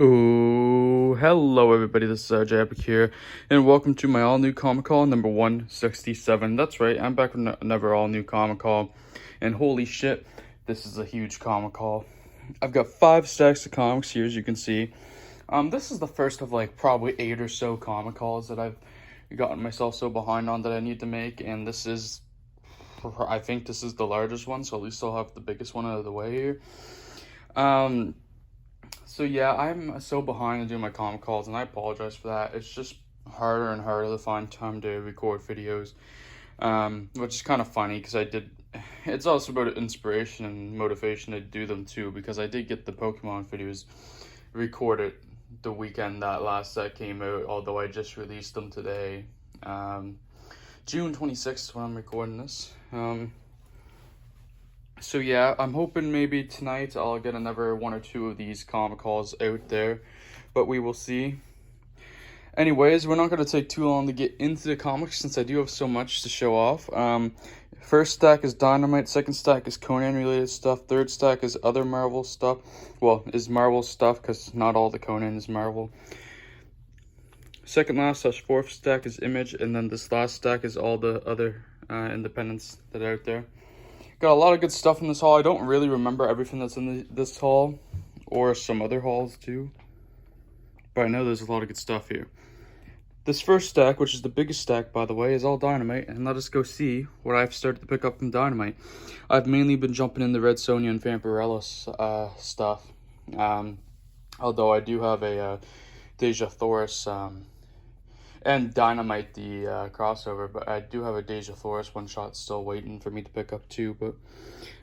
Oh, hello everybody, this is Epic here, and welcome to my all-new comic call number 167. That's right, I'm back with another all-new comic call, and holy shit, this is a huge comic call. I've got 5 stacks of comics here, as you can see. This is the first of like probably 8 or so comic calls that I've gotten myself so behind on that I need to make, and this is, I think this is the largest one, so at least I'll have the biggest one out of the way here. So yeah, I'm so behind on doing my comic calls, and I apologize for that. It's just harder and harder to find time to record videos, which is kind of funny because it's also about inspiration and motivation to do them too, because I did get the Pokemon videos recorded the weekend that last set came out, although I just released them today. June 26th when I'm recording this. So yeah, I'm hoping maybe tonight I'll get another 1 or 2 of these comic calls out there, but we will see. Anyways, we're not going to take too long to get into the comics since I do have so much to show off. First stack is Dynamite, second stack is Conan related stuff, third stack is other Marvel stuff. Well, is Marvel stuff because not all the Conan is Marvel. Second last / fourth stack is Image, and then this last stack is all the other independents that are out there. Got a lot of good stuff in this haul. I don't really remember everything that's in this haul, or some other hauls too, but I know there's a lot of good stuff here. This first stack, which is the biggest stack by the way, is all Dynamite, and let us go see what I've started to pick up from Dynamite. I've mainly been jumping in the Red Sonja and Vampirella stuff, although I do have a Deja Thoris and Dynamite, the crossover, but I do have a Deja Thoris one-shot still waiting for me to pick up too, but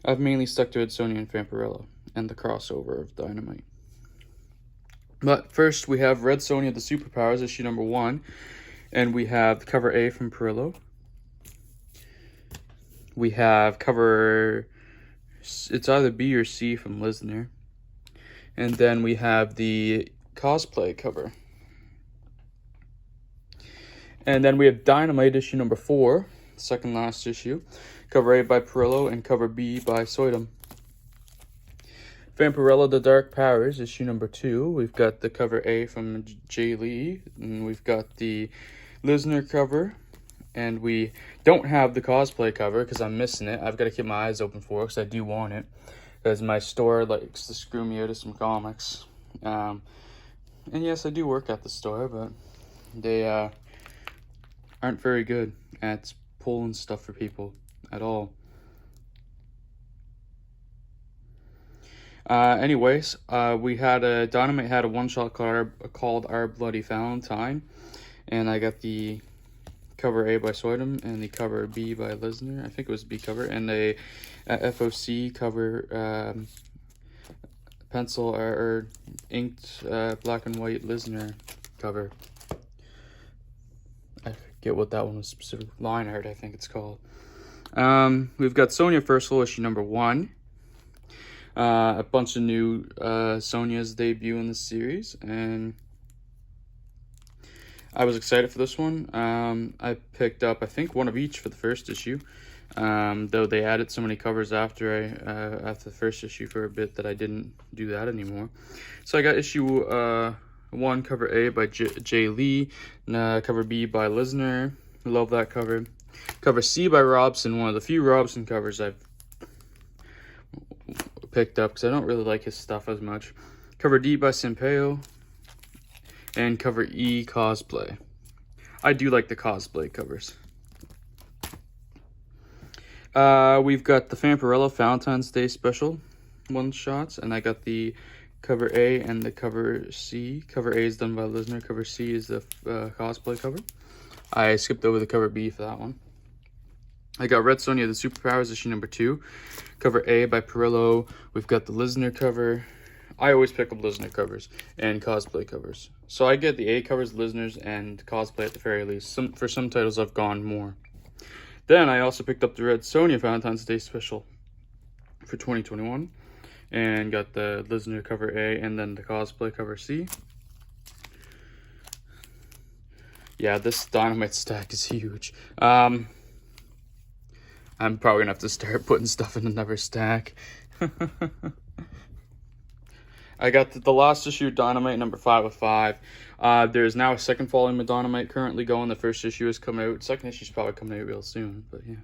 I've mainly stuck to Red Sonja and Vampirella and the crossover of Dynamite. But first we have Red Sonja, the Superpowers, issue number 1, and we have cover A from Perillo. We have cover, it's either B or C from Lisner, and then we have the cosplay cover. And then we have Dynamite issue number 4, second last issue. Cover A by Perillo and cover B by Soydom. Vampirella the Dark Powers issue number 2. We've got the cover A from Jay Lee, and we've got the Lisner cover. And we don't have the cosplay cover because I'm missing it. I've got to keep my eyes open for it because I do want it, because my store likes to screw me out of some comics. And yes, I do work at the store, but they aren't very good at pulling stuff for people at all. Anyways, Dynamite had a one-shot called Our Bloody Valentine, and I got the cover A by Soydom and the cover B by Lisner. I think it was B cover, and a FOC cover, pencil or inked black and white Lisner cover. I forget what that one was specific. Line art, I think it's called. We've got Sonja First Soul issue number 1. A bunch of new Sonja's debut in the series, and I was excited for this one. I picked up, I think, one of each for the first issue, though they added so many covers after the first issue for a bit that I didn't do that anymore. So I got issue 1, cover A by Jay Lee, cover B by Lisner. Love that cover. Cover C by Robson, one of the few Robson covers I've picked up because I don't really like his stuff as much. Cover D by Sampaio, and cover E cosplay. I do like the cosplay covers. We've got the Vampirella Valentine's Day special one-shots, and I got the cover A and the cover C. Cover A is done by Lisner. Cover C is the cosplay cover. I skipped over the cover B for that one. I got Red Sonja, the Superpowers, issue number 2. Cover A by Perillo. We've got the Lisner cover. I always pick up Lisner covers and cosplay covers. So I get the A covers, Lisners, and cosplay at the very least. For some titles, I've gone more. Then I also picked up the Red Sonja Valentine's Day special for 2021. And got the Lisner cover A and then the cosplay cover C. Yeah, this Dynamite stack is huge. I'm probably gonna have to start putting stuff in another stack. I got the last issue, Dynamite, number 5 of 5. There's now a second volume of Dynamite currently going. The first issue has come out. Second issue is probably coming out real soon, but yeah.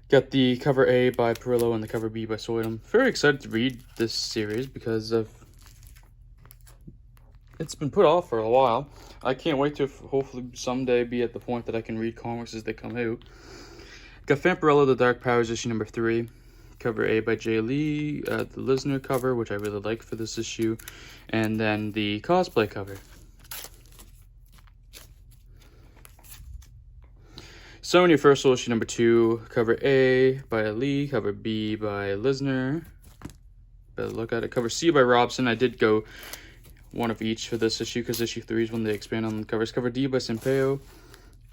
Got the cover A by Perillo and the cover B by Soydom. Very excited to read this series because it's been put off for a while. I can't wait to hopefully someday be at the point that I can read comics as they come out. Got Vampirella, The Dark Powers, issue number 3. Cover A by Jay Lee, the Lisner cover, which I really like for this issue, and then the cosplay cover. So Universal, issue number 2, cover A by Lee, cover B by Lisner. Better look at it. Cover C by Robson. I did go one of each for this issue because issue 3 is when they expand on the covers. Cover D by Sampaio.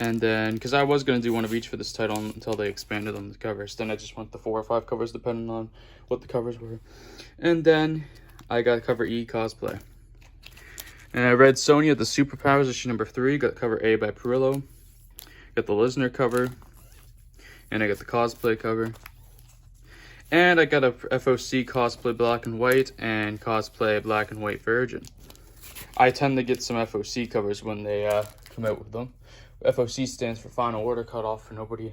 And then, because I was going to do one of each for this title until they expanded on the covers. Then I just went the 4 or 5 covers depending on what the covers were. And then I got cover E, cosplay. And I read Sonya, The Superpowers, issue number 3. Got cover A by Perillo. Got the Lisner cover. And I got the cosplay cover. And I got a FOC cosplay black and white and cosplay black and white virgin. I tend to get some FOC covers when they come out with them. FOC stands for Final Order Cutoff for anybody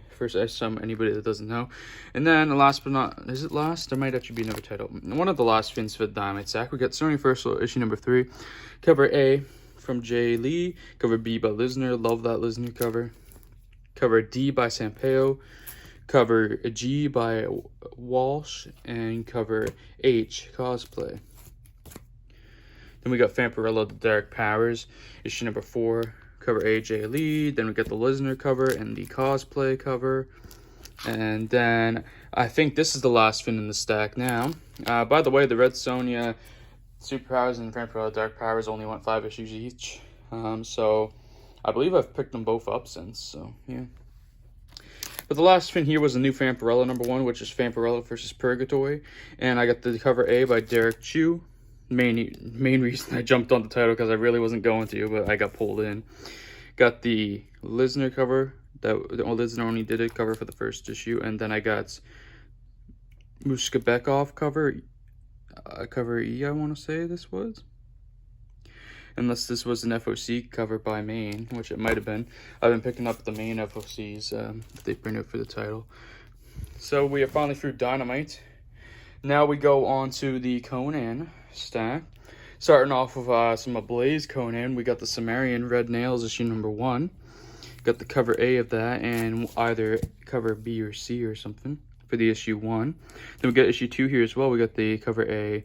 that doesn't know. And then the last but not, is it last? There might actually be another title. One of the last fins for the Dynamite sack. We got Sony Universal issue number 3. Cover A from Jay Lee. Cover B by Lisner. Love that Lisner cover. Cover D by Sampaio. Cover G by Walsh. And cover H, cosplay. Then we got Vampirella, The Dark Powers, issue number 4. Cover A, Jay Lee. Then we get the Lisner cover and the cosplay cover. And then I think this is the last fin in the stack now. By the way, the Red Sonja Superpowers and Vampirella Dark Powers only went 5 issues each. So I believe I've picked them both up since. So yeah. But the last fin here was the new Vampirella number 1, which is Vampirella versus Purgatory. And I got the cover A by Derek Chu. Main reason I jumped on the title because I really wasn't going to, but I got pulled in. Got the Lisner cover, Lisner only did a cover for the first issue, and then I got Mushkabekov cover, cover E, I want to say this was. Unless this was an FOC cover by Main, which it might have been. I've been picking up the Main FOCs that they print out for the title. So we are finally through Dynamite. Now we go on to the Conan stack. Starting off with some Ablaze Conan, we got the Sumerian Red Nails issue number 1. Got the cover A of that and either cover B or C or something for the issue 1. Then we got issue 2 here as well. We got the cover A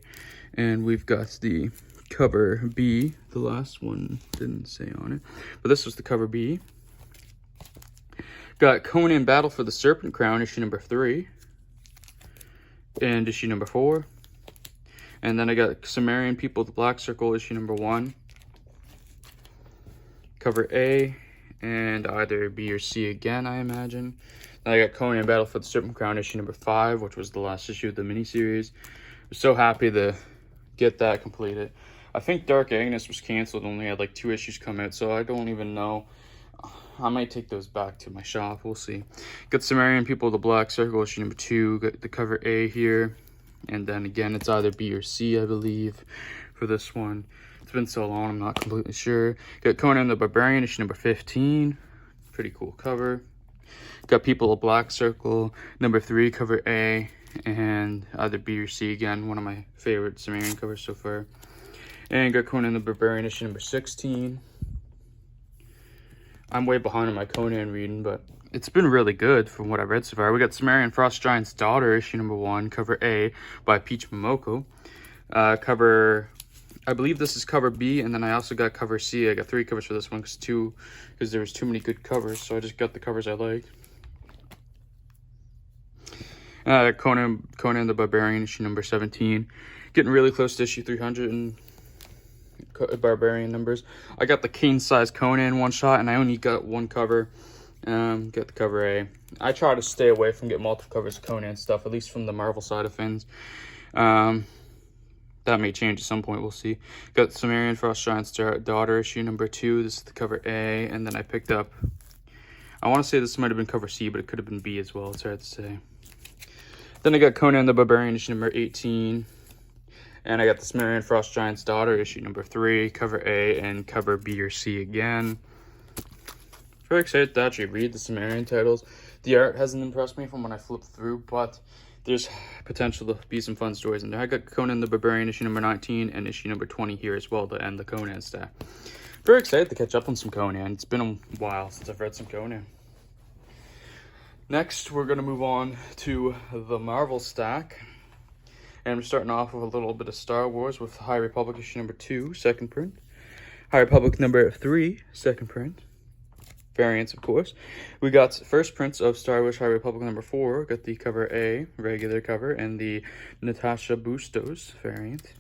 and we've got the cover B. The last one didn't say on it, but this was the cover B. Got Conan Battle for the Serpent Crown issue number 3 and issue number 4. And then I got Sumerian People of the Black Circle issue number 1. Cover A and either B or C again, I imagine. Then I got Conan Battle for the Serpent Crown issue number 5, which was the last issue of the miniseries. I'm so happy to get that completed. I think Dark Agnes was canceled, only had like 2 issues come out, so I don't even know. I might take those back to my shop, we'll see. Got Sumerian People of the Black Circle issue number 2, got the cover A here. And then again, it's either B or C, I believe, for this one. It's been so long, I'm not completely sure. Got Conan the Barbarian, issue number 15. Pretty cool cover. Got People of Black Circle, number 3, cover A. And either B or C again, one of my favorite Sumerian covers so far. And got Conan the Barbarian, issue number 16. I'm way behind on my Conan reading, but it's been really good from what I've read so far. We got Sumerian Frost Giant's Daughter, issue number 1, cover A by Peach Momoko. I believe this is cover B, and then I also got cover C. I got 3 covers for this one because there was too many good covers, so I just got the covers I like. Conan the Barbarian, issue number 17. Getting really close to issue 300 and Barbarian numbers. I got the king size Conan one shot, and I only got 1 cover. Get the cover A. I try to stay away from getting multiple covers of Conan stuff, at least from the Marvel side of things. That may change at some point, we'll see. Got Sumerian Frost Giant's Daughter, issue number 2. This is the cover A, and then I picked up, I want to say this might have been cover C, but it could have been B as well, it's hard to say. Then I got Conan the Barbarian, issue number 18. And I got the Sumerian Frost Giant's Daughter, issue number 3, cover A and cover B or C again. Very excited to actually read the Sumerian titles. The art hasn't impressed me from when I flipped through, but there's potential to be some fun stories in there. I got Conan the Barbarian issue number 19 and issue number 20 here as well to end the Conan stack. Very excited to catch up on some Conan. It's been a while since I've read some Conan. Next, we're going to move on to the Marvel stack. And we're starting off with a little bit of Star Wars with High Republic issue number 2, second print. High Republic number 3, second print. Variants, of course. We got first prints of Star Wars High Republic number 4. Got the cover A, regular cover, and the Natasha Bustos variant.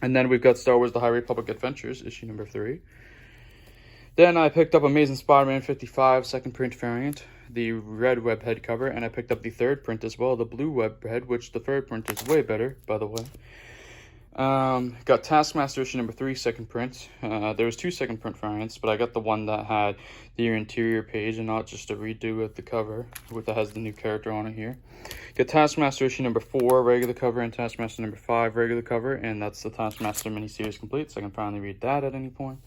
And then we've got Star Wars The High Republic Adventures, issue number 3. Then I picked up Amazing Spider-Man 55, second print variant, the red webhead cover, and I picked up the third print as well, the blue webhead, which the third print is way better, by the way. Got Taskmaster issue number 3, second print. There was 2 second print variants, but I got the one that had the interior page and not just a redo of the cover, that has the new character on it here. Got Taskmaster issue number 4, regular cover, and Taskmaster number 5, regular cover, and that's the Taskmaster miniseries complete, so I can finally read that at any point.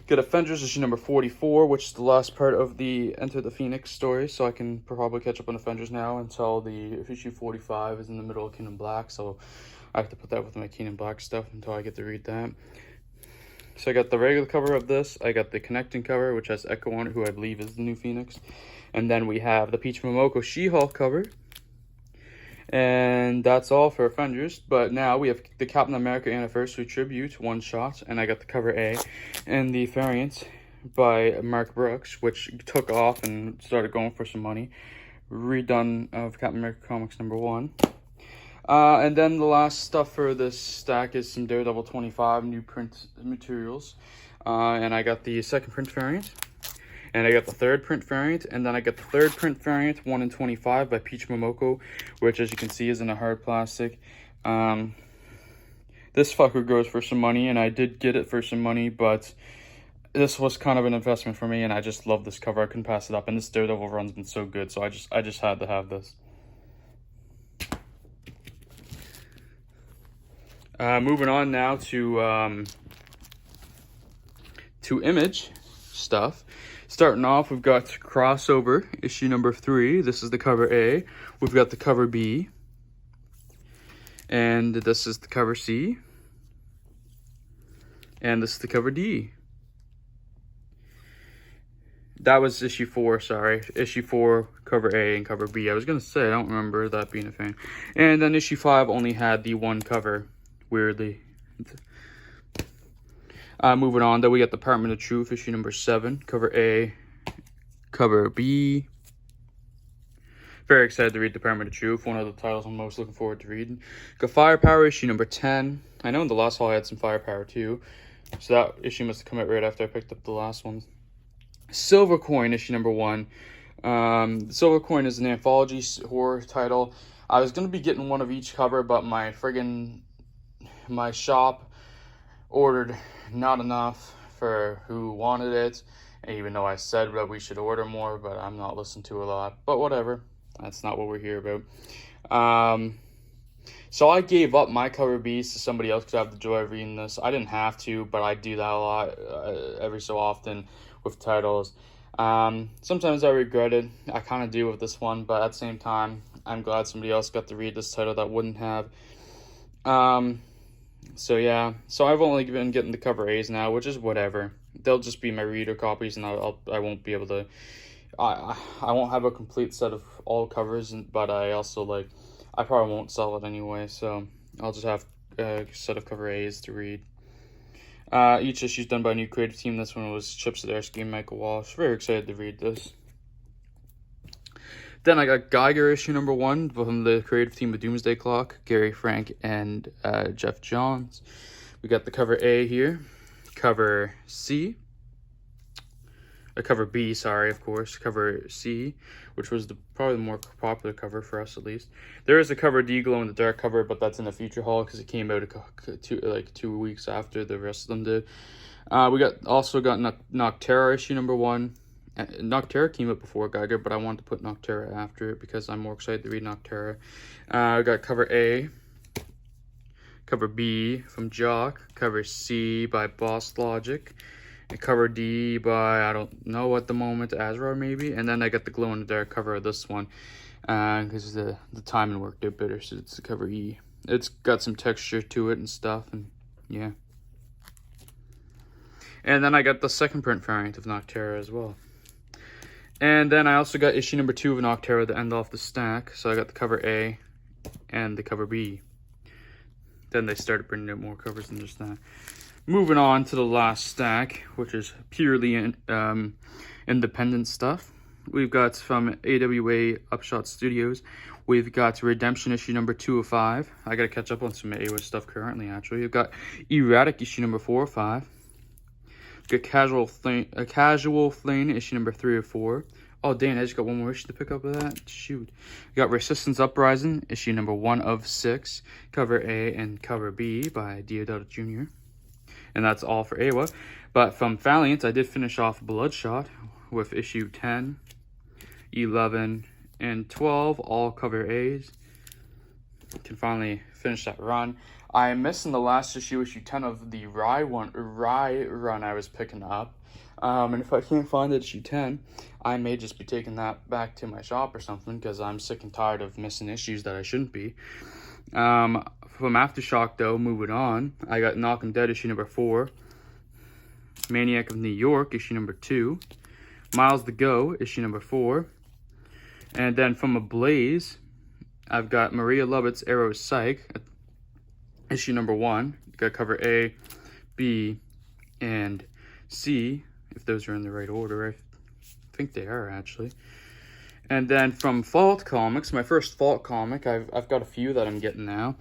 Got Avengers issue number 44, which is the last part of the Enter the Phoenix story, so I can probably catch up on Avengers now until the issue 45 is in the middle of King in Black, so I have to put that with my King in Black stuff until I get to read that. So I got the regular cover of this, I got the connecting cover, which has Echo on it, who I believe is the new Phoenix, and then we have the Peach Momoko She-Hulk cover, and that's all for Avengers. But now we have the Captain America Anniversary Tribute one-shot, and I got the cover A and the variant by Mark Brooks, which took off and started going for some money. Redone of Captain America Comics number 1. And then the last stuff for this stack is some Daredevil 25 new print materials. And I got the second print variant. And I got the third print variant. And then I got the third print variant, 1 in 25 by Peach Momoko, which as you can see is in a hard plastic. This fucker goes for some money, and I did get it for some money, but this was kind of an investment for me, and I just love this cover. I couldn't pass it up, and this Daredevil run's been so good, so I just had to have this. Moving on now to Image stuff. Starting off, we've got Crossover issue number 3. This is the cover A. We've got the cover B, and this is the cover C, and this is the cover D. That was issue 4, sorry. Issue 4, cover A and cover B. I was going to say, I don't remember that being a thing. And then issue 5 only had the one cover, weirdly. Moving on, then we got the Department of Truth, issue number 7, cover A, cover B. Very excited to read Department of Truth, one of the titles I'm most looking forward to reading. Got Firepower, issue number 10. I know in the last haul I had some Firepower too, so that issue must have come out right after I picked up the last one. Silver Coin, issue number 1. Silver Coin is an anthology horror title. I was going to be getting one of each cover, but my shop ordered not enough for who wanted it, and even though I said that we should order more, but I'm not listening to a lot, but whatever, that's not what we're here about. So I gave up my cover Bs to somebody else because I have the joy of reading this. I didn't have to, but I do that a lot, every so often with titles. Sometimes I regret it. I kind of do with this one, but at the same time, I'm glad somebody else got to read this title that wouldn't have. So yeah, so I've only been getting the cover A's now, which is whatever. They'll just be my reader copies, and I won't be able to. I won't have a complete set of all covers, but I also I probably won't sell it anyway, so I'll just have a set of cover A's to read. Each issue is done by a new creative team. This one was Chip Zdarsky and Michael Walsh. Very excited to read this. Then I got Geiger issue number 1 from the creative team of Doomsday Clock, Gary Frank and Jeff Johns. We got the cover A here, cover C, cover B, sorry, of course, cover C, which was probably the more popular cover for us at least. There is a cover D, glow in the dark cover, but that's in a future haul because it came out 2 weeks after the rest of them did. We also got Nocterra issue number 1. Nocterra came out before Geiger, but I wanted to put Nocterra after it because I'm more excited to read Nocterra. I got cover A, cover B from Jock, cover C by Boss Logic, and cover D by, I don't know at the moment, Azra maybe, and then I got the glow in the dark cover of this one, because the timing worked out better, so it's the cover E. It's got some texture to it and stuff, and yeah. And then I got the second print variant of Noctera as well. And then I also got issue number 2 of Noctera to end off the stack. So I got the cover A and the cover B. Then they started bringing out more covers than just that. Moving on to the last stack, which is purely independent stuff. We've got from AWA Upshot Studios, we've got Redemption issue number 2 of 5. I gotta catch up on some AWA stuff currently, actually. We've got Erratic issue number 4 of 5. We've got Casual Flame issue number 3 of 4. Oh, dang, I just got one more issue to pick up of that. Shoot. We got Resistance Uprising issue number 1 of 6. Cover A and cover B by Deodato Jr. And that's all for AWA. But from Valiant, I did finish off Bloodshot with issue 10, 11, and 12, all cover A's. Can finally finish that run. I'm missing the last issue 10 of the Rye run I was picking up. And if I can't find issue 10, I may just be taking that back to my shop or something, because I'm sick and tired of missing issues that I shouldn't be. From Aftershock, though, moving on, I got Knock 'em Dead issue number 4, Maniac of New York issue number 2, Miles to Go issue number 4, and then from Ablaze, I've got Maria Lovett's Arrow Psych issue number 1. Got cover A, B, and C, if those are in the right order. I think they are, actually. And then from Fault Comics, my first Fault comic, I've got a few that I'm getting now.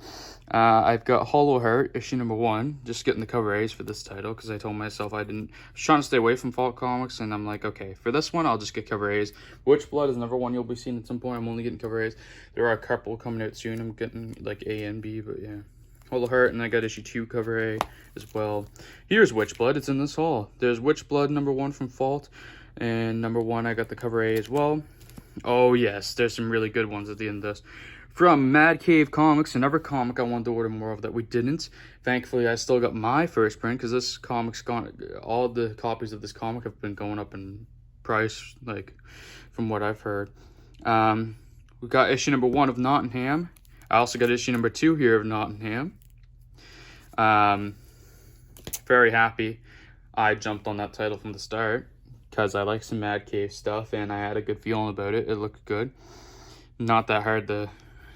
I've got Hollow Heart issue number 1, just getting the cover A's for this title, because I told myself I was trying to stay away from Fault Comics, and I'm like, okay, for this one, I'll just get cover A's. Witchblood is another one you'll be seeing at some point. I'm only getting cover A's. There are a couple coming out soon. I'm getting like A and B, but yeah. Hollow Heart, and I got issue 2 cover A as well. Here's Witchblood. It's in this haul. There's Witchblood number 1 from Fault, and number 1 I got the cover A as well. Oh yes, there's some really good ones at the end of this. From Mad Cave Comics, another comic I wanted to order more of that we didn't. Thankfully, I still got my first print, because this comic's gone. All the copies of this comic have been going up in price, like from what I've heard. We got issue number 1 of Nottingham. I also got issue number 2 here of Nottingham. Very happy I jumped on that title from the start, because I like some Mad Cave stuff, and I had a good feeling about it. It looked good. Not that hard to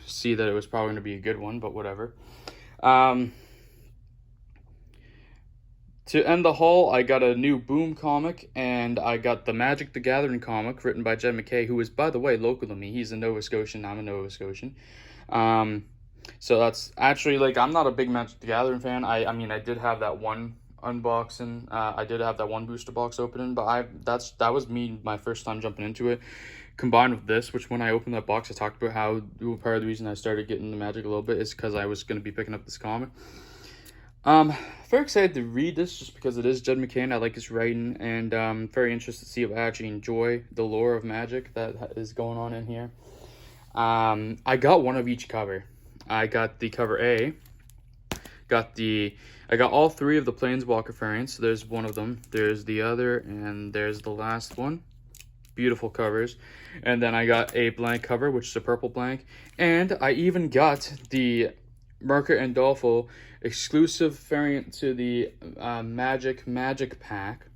see that it was probably going to be a good one, but whatever. To end the haul, I got a new Boom comic, and I got the Magic the Gathering comic written by Jed McKay, who is, by the way, local to me. He's a Nova Scotian. I'm a Nova Scotian. So that's actually, like, I'm not a big Magic the Gathering fan. I mean, I did have that one unboxing. I did have that one booster box opening, but that was my first time jumping into it. Combined with this, which when I opened that box, I talked about how part of the reason I started getting the Magic a little bit is because I was going to be picking up this comic. Very excited to read this just because it is Jed McKay. I like his writing, and very interested to see if I actually enjoy the lore of Magic that is going on in here. I got one of each cover. I got the cover A. I got all 3 of the Planeswalker variants. So there's one of them. There's the other, and there's the last one. Beautiful covers. And then I got a blank cover, which is a purple blank. And I even got the Merca and Dolfo exclusive variant to the Magic Pack,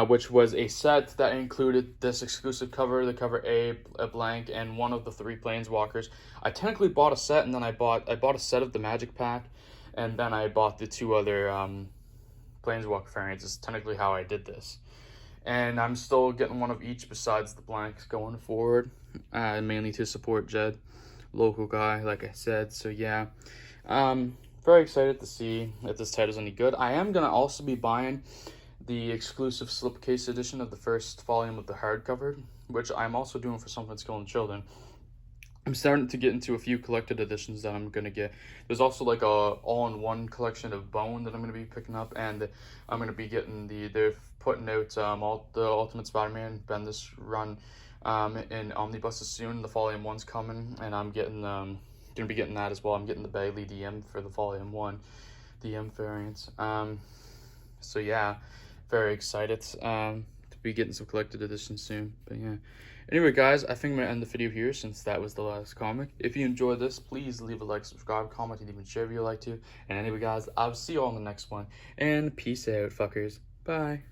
which was a set that included this exclusive cover, the cover A blank, and one of the 3 Planeswalkers. I technically bought a set, and then I bought a set of the Magic Pack, and then I bought the 2 other Planeswalker variants. Is technically how I did this. And I'm still getting one of each besides the blanks going forward, mainly to support Jed, local guy, like I said. So yeah, very excited to see if this title's any good. I am going to also be buying the exclusive slipcase edition of the first volume of the hardcover, which I'm also doing for Something's Killing Children. I'm starting to get into a few collected editions that I'm going to get. There's also like a all-in-one collection of Bone that I'm going to be picking up, and I'm going to be getting they're putting out the Ultimate Spider-Man Bendis run in omnibuses soon. The volume 1's coming, and I'm getting gonna be getting that as well. I'm getting the Bailey DM for the Volume 1 DM variants. So yeah, very excited to be getting some collected editions soon. But yeah. Anyway, guys, I think I'm going to end the video here since that was the last comic. If you enjoyed this, please leave a like, subscribe, comment, and even share if you like to. And anyway, guys, I'll see you all in the next one. And peace out, fuckers. Bye.